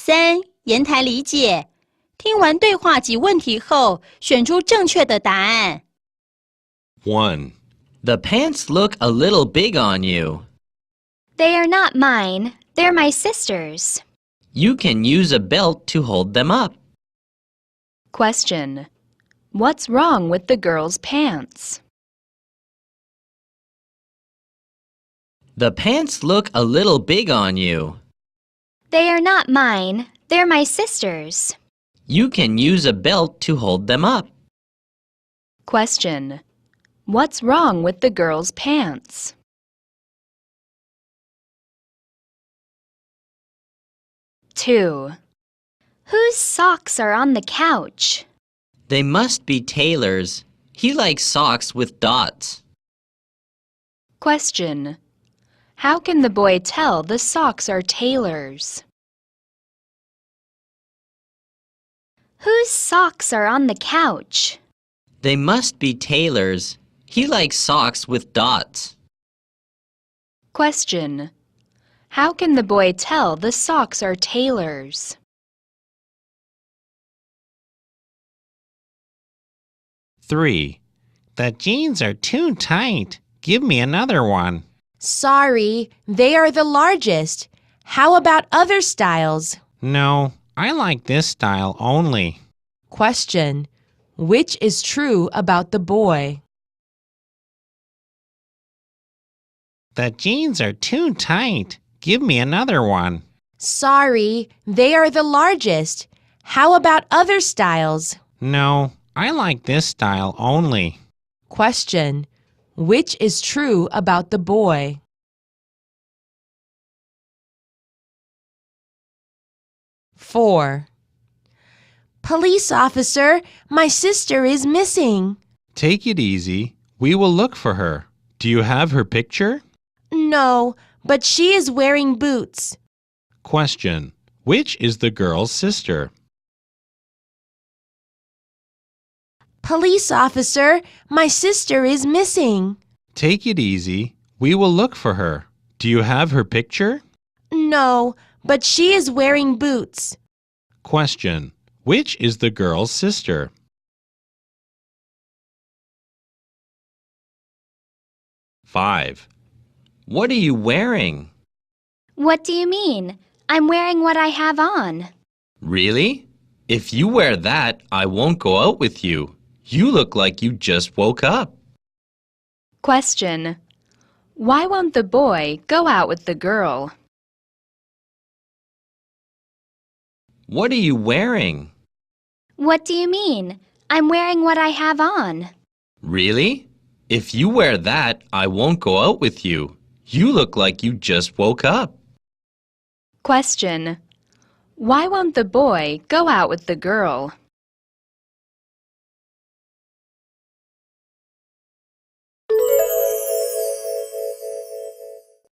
3. 言谈理解。听完对话及问题后，选出正确的答案。1. The pants look a little big on you. They are not mine. They're my sister's. You can use a belt to hold them up. Question. What's wrong with the girl's pants? The pants look a little big on you. They are not mine. They're my sister's. You can use a belt to hold them up. Question. What's wrong with the girl's pants? Two. Whose socks are on the couch? They must be Taylor's. He likes socks with dots. Question. How can the boy tell the socks are Taylor's? Whose socks are on the couch? They must be Taylor's. He likes socks with dots. Question. How can the boy tell the socks are Taylor's? Three. The jeans are too tight. Give me another one. Sorry, they are the largest. How about other styles? No, I like this style only. Question. Which is true about the boy? The jeans are too tight. Give me another one. Sorry, they are the largest. How about other styles? No, I like this style only. Question. Which is true about the boy? Four. Police officer, my sister is missing. Take it easy. We will look for her. Do you have her picture? No, but she is wearing boots. Question. Which is the girl's sister? Police officer, my sister is missing. Take it easy. We will look for her. Do you have her picture? No, but she is wearing boots. Question. Which is the girl's sister? Five. What are you wearing? What do you mean? I'm wearing what I have on. Really? If you wear that, I won't go out with you. You look like you just woke up. Question. Why won't the boy go out with the girl? What are you wearing? What do you mean? I'm wearing what I have on. Really? If you wear that, I won't go out with you. You look like you just woke up. Question. Why won't the boy go out with the girl?